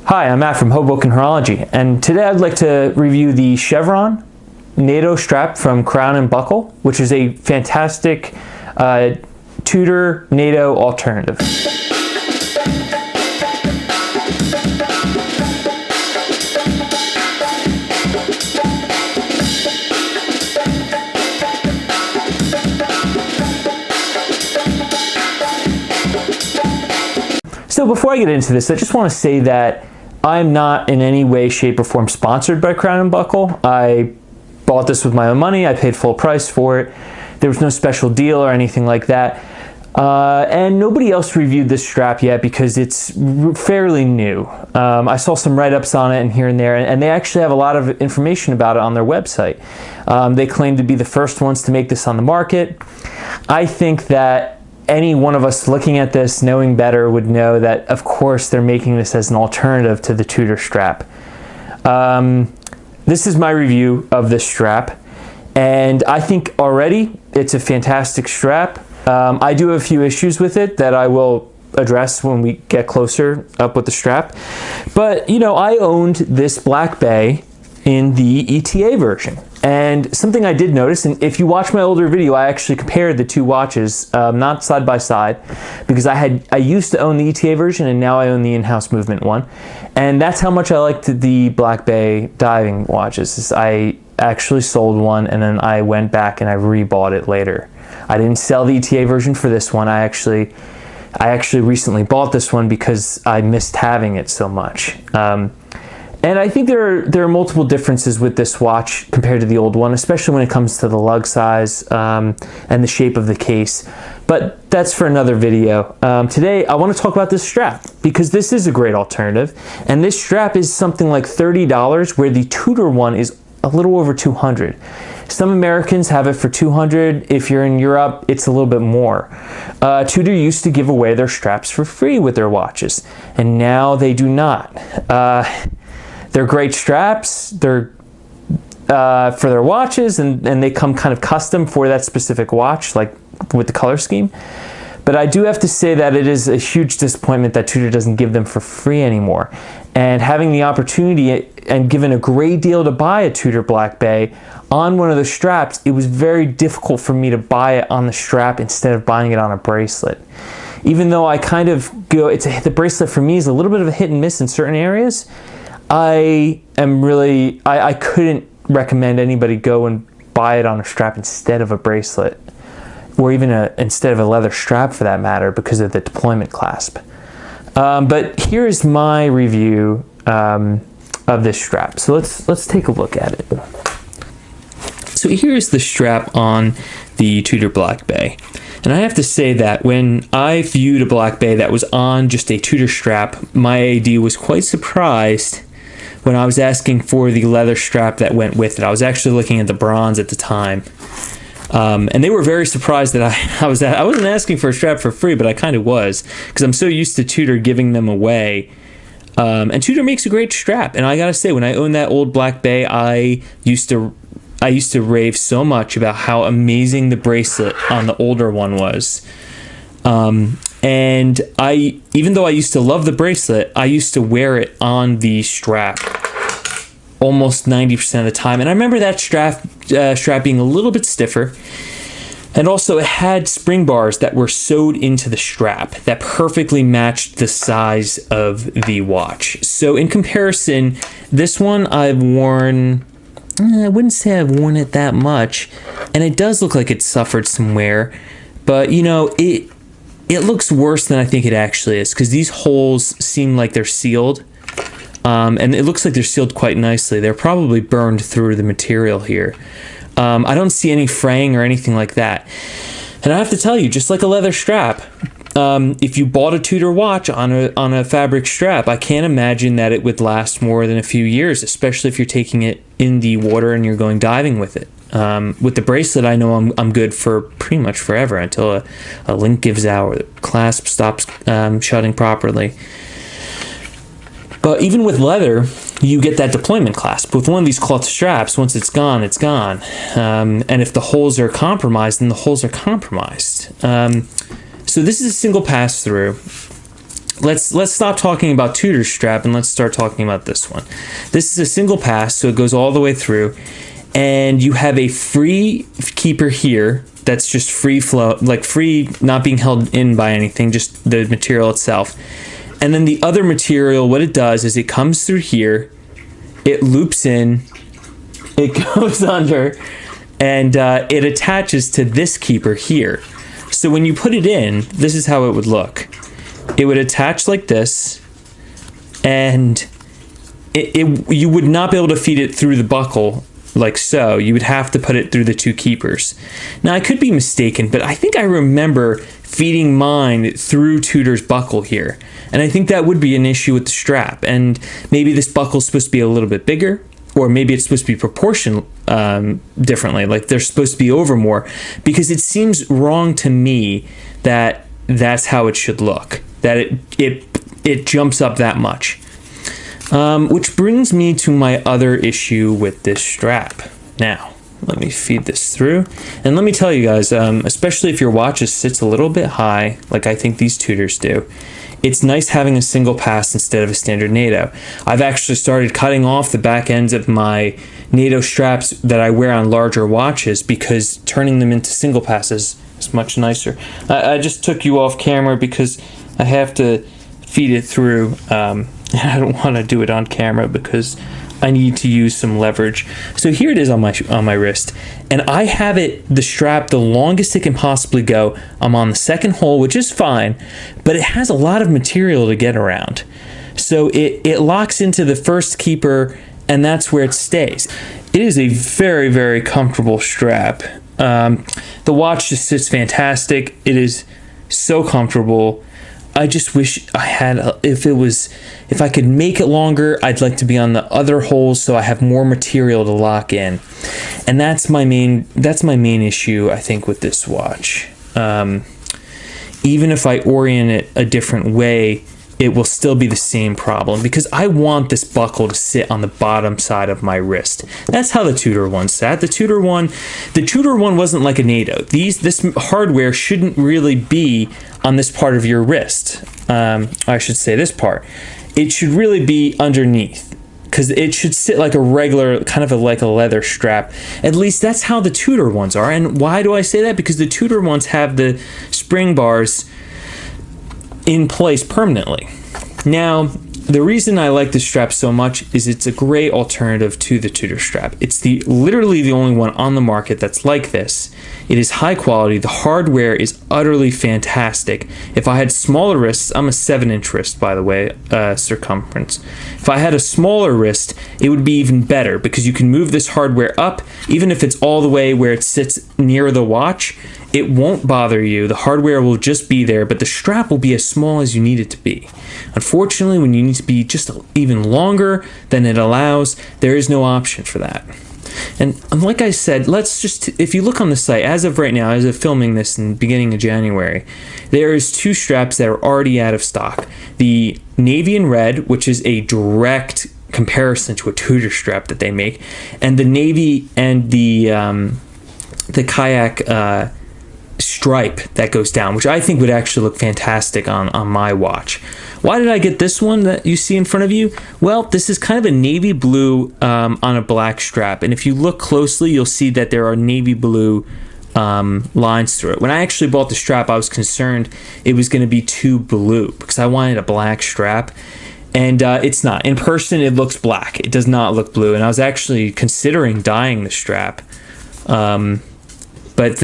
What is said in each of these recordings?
Hi, I'm Matt from Hoboken Horology, and today I'd like to review the CHEVRON NATO strap from Crown & Buckle, which is a fantastic Tudor NATO alternative. So before I get into this, I just want to say that I'm not in any way, shape, or form sponsored by Crown & Buckle. I bought this with my own money. I paid full price for it. There was no special deal or anything like that. And nobody else reviewed this strap yet because it's fairly new. I saw some write-ups on it and here and there, and they actually have a lot of information about it on their website. They claim to be the first ones to make this on the market. I think that any one of us looking at this, knowing better, would know that, of course, they're making this as an alternative to the Tudor strap. This is my review of this strap, and I think already it's a fantastic strap. I do have a few issues with it that I will address when we get closer up with the strap. But, you know, I owned this Black Bay in the ETA version. And something I did notice, and if you watch my older video, I actually compared the two watches, not side by side, because I used to own the ETA version and now I own the in-house movement one. And that's how much I liked the Black Bay diving watches. I actually sold one and then I went back and I rebought it later. I didn't sell the ETA version for this one. I actually recently bought this one because I missed having it so much. And I think there are multiple differences with this watch compared to the old one, especially when it comes to the lug size and the shape of the case. But that's for another video. Today, I want to talk about this strap because this is a great alternative. And this strap is something like $30, where the Tudor one is a little over $200. Some Americans have it for $200. If you're in Europe, it's a little bit more. Tudor used to give away their straps for free with their watches, and now they do not. They're great straps. They're for their watches, and they come kind of custom for that specific watch, like with the color scheme. But I do have to say that it is a huge disappointment that Tudor doesn't give them for free anymore. And having the opportunity and given a great deal to buy a Tudor Black Bay on one of the straps, it was very difficult for me to buy it on the strap instead of buying it on a bracelet. Even though I kind of go, the bracelet for me is a little bit of a hit and miss in certain areas. I couldn't recommend anybody go and buy it on a strap instead of a bracelet, or even instead of a leather strap for that matter, because of the deployment clasp. But here's my review of this strap. So let's take a look at it. So here's the strap on the Tudor Black Bay. And I have to say that when I viewed a Black Bay that was on just a Tudor strap, my AD was quite surprised when I was asking for the leather strap that went with it. I was actually looking at the bronze at the time. And they were very surprised that I wasn't asking for a strap for free, but I kind of was, because I'm so used to Tudor giving them away. And Tudor makes a great strap. And I gotta say, when I owned that old Black Bay, I used to rave so much about how amazing the bracelet on the older one was. And even though I used to love the bracelet, I used to wear it on the strap almost 90% of the time. And I remember that strap being a little bit stiffer. And also it had spring bars that were sewed into the strap that perfectly matched the size of the watch. So in comparison, this one I've worn, I wouldn't say I've worn it that much. And it does look like it suffered some wear. But, you know, it looks worse than I think it actually is, because these holes seem like they're sealed. And it looks like they're sealed quite nicely. They're probably burned through the material here. I don't see any fraying or anything like that. And I have to tell you, just like a leather strap, if you bought a Tudor watch on a fabric strap, I can't imagine that it would last more than a few years, especially if you're taking it in the water and you're going diving with it. With the bracelet, I know I'm good for pretty much forever until a link gives out or the clasp stops shutting properly. But even with leather, you get that deployment clasp. With one of these cloth straps, once it's gone, it's gone. And if the holes are compromised, then the holes are compromised. So this is a single pass-through. let's stop talking about Tudor strap and let's start talking about this one. This is a single pass, so it goes all the way through, and you have a free keeper here that's just free flow, like free, not being held in by anything, just the material itself. And then the other material, what it does is it comes through here, it loops in, it goes under, and it attaches to this keeper here. So when you put it in, this is how it would look. It would attach like this, and you would not be able to feed it through the buckle like so. You would have to put it through the two keepers. Now, I could be mistaken, but I think I remember feeding mine through Tudor's buckle here. And I think that would be an issue with the strap. And maybe this buckle is supposed to be a little bit bigger, or maybe it's supposed to be proportioned differently, like they're supposed to be over more, because it seems wrong to me that that's how it should look, that it jumps up that much. Which brings me to my other issue with this strap. Now, let me feed this through. And let me tell you guys, especially if your watch sits a little bit high, like I think these Tudors do, it's nice having a single pass instead of a standard NATO. I've actually started cutting off the back ends of my NATO straps that I wear on larger watches because turning them into single passes is much nicer. I just took you off camera because I have to feed it through. I don't want to do it on camera because I need to use some leverage. So here it is on my wrist, and I have the strap the longest it can possibly go. I'm on the second hole, which is fine, but it has a lot of material to get around. So it locks into the first keeper, and that's where it stays. It is a very, very comfortable strap. The watch just sits fantastic. It is so comfortable. I just wish I had, if I could make it longer, I'd like to be on the other holes so I have more material to lock in. And that's my main issue, I think, with this watch. Even if I orient it a different way, it will still be the same problem because I want this buckle to sit on the bottom side of my wrist. That's how the Tudor one sat. The Tudor one wasn't like a NATO. This hardware shouldn't really be on this part of your wrist. I should say this part. It should really be underneath because it should sit like a regular, kind of like a leather strap. At least that's how the Tudor ones are. And why do I say that? Because the Tudor ones have the spring bars in place permanently. Now, the reason I like this strap so much is it's a great alternative to the Tudor strap. It's literally the only one on the market that's like this. It is high quality. The hardware is utterly fantastic. If I had smaller wrists, I'm a 7-inch wrist, by the way, circumference. If I had a smaller wrist, it would be even better because you can move this hardware up, even if it's all the way where it sits near the watch. It won't bother you. The hardware will just be there, but the strap will be as small as you need it to be. Unfortunately, when you need to be just even longer than it allows, there is no option for that. And like I said, if you look on the site, as of right now, as of filming this in the beginning of January, there is 2 straps that are already out of stock. The navy and red, which is a direct comparison to a Tudor strap that they make, and the navy and the kayak stripe that goes down, which I think would actually look fantastic on my watch. Why did I get this one that you see in front of you? Well, this is kind of a navy blue on a black strap, and if you look closely, you'll see that there are navy blue lines through it. When I actually bought the strap, I was concerned it was going to be too blue because I wanted a black strap, and it's not. In person, it looks black. It does not look blue, and I was actually considering dyeing the strap, but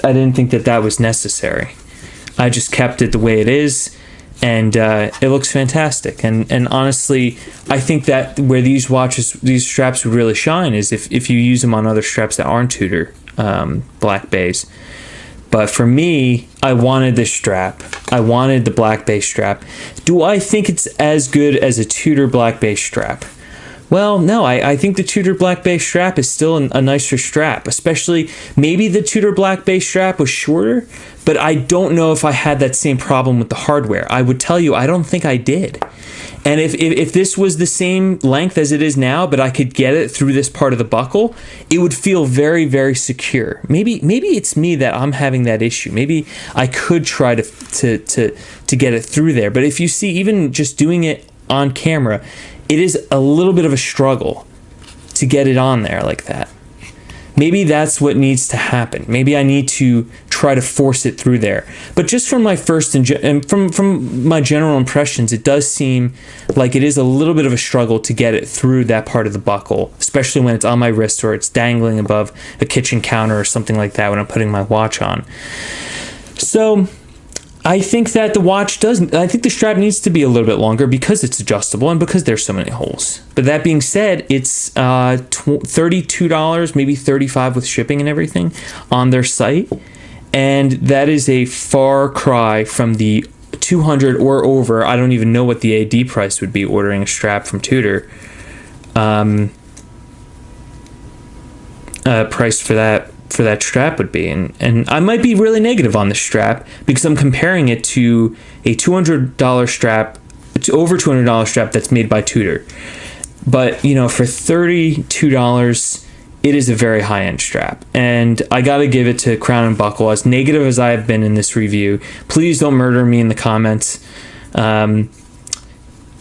I didn't think that was necessary. I just kept it the way it is, and it looks fantastic. And honestly, I think that where these straps would really shine is if you use them on other straps that aren't Tudor Black Bays. But for me, I wanted this strap. I wanted the Black Bay strap. Do I think it's as good as a Tudor Black Bay strap? Well, no, I think the Tudor Black Bay strap is still a nicer strap, especially maybe the Tudor Black Bay strap was shorter, but I don't know if I had that same problem with the hardware. I would tell you, I don't think I did. And if this was the same length as it is now, but I could get it through this part of the buckle, it would feel very, very secure. Maybe it's me that I'm having that issue. Maybe I could try to get it through there. But if you see, even just doing it on camera, it is a little bit of a struggle to get it on there like that. Maybe that's what needs to happen. Maybe I need to try to force it through there. But just from my first and from my general impressions, it does seem like it is a little bit of a struggle to get it through that part of the buckle, especially when it's on my wrist or it's dangling above a kitchen counter or something like that when I'm putting my watch on. So I think that I think the strap needs to be a little bit longer because it's adjustable and because there's so many holes. But that being said, it's $32, maybe $35 with shipping and everything on their site. And that is a far cry from the $200 or over. I don't even know what the AD price would be ordering a strap from Tudor. Price for that strap would be, and I might be really negative on this strap because I'm comparing it to a $200 strap, it's over $200 strap that's made by Tudor. But you know, for $32, it is a very high-end strap, and I gotta give it to Crown and Buckle. As negative as I have been in this review, please don't murder me in the comments.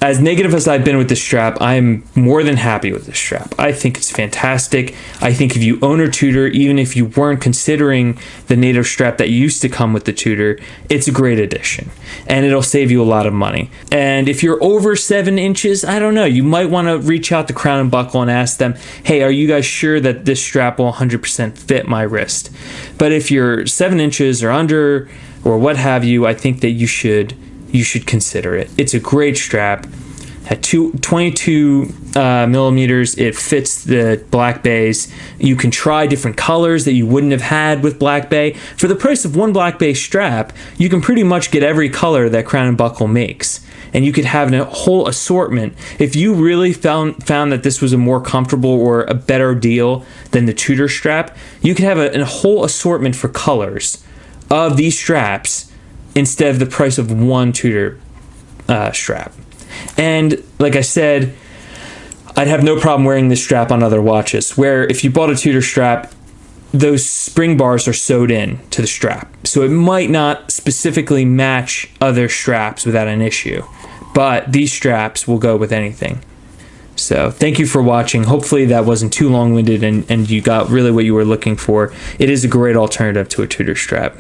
As negative as I've been with this strap, I'm more than happy with this strap. I think it's fantastic. I think if you own a Tudor, even if you weren't considering the native strap that used to come with the Tudor, it's a great addition. And it'll save you a lot of money. And if you're over 7 inches, I don't know, you might want to reach out to Crown and Buckle and ask them, hey, are you guys sure that this strap will 100% fit my wrist? But if you're 7 inches or under, or what have you, I think that you should consider it. It's a great strap. At 22 millimeters, it fits the Black Bays. You can try different colors that you wouldn't have had with Black Bay. For the price of one Black Bay strap, you can pretty much get every color that Crown and Buckle makes. And you could have a whole assortment. If you really found that this was a more comfortable or a better deal than the Tudor strap, you could have a whole assortment for colors of these straps instead of the price of one Tudor strap. And like I said, I'd have no problem wearing this strap on other watches, where if you bought a Tudor strap, those spring bars are sewed in to the strap. So it might not specifically match other straps without an issue, but these straps will go with anything. So thank you for watching. Hopefully that wasn't too long-winded and you got really what you were looking for. It is a great alternative to a Tudor strap.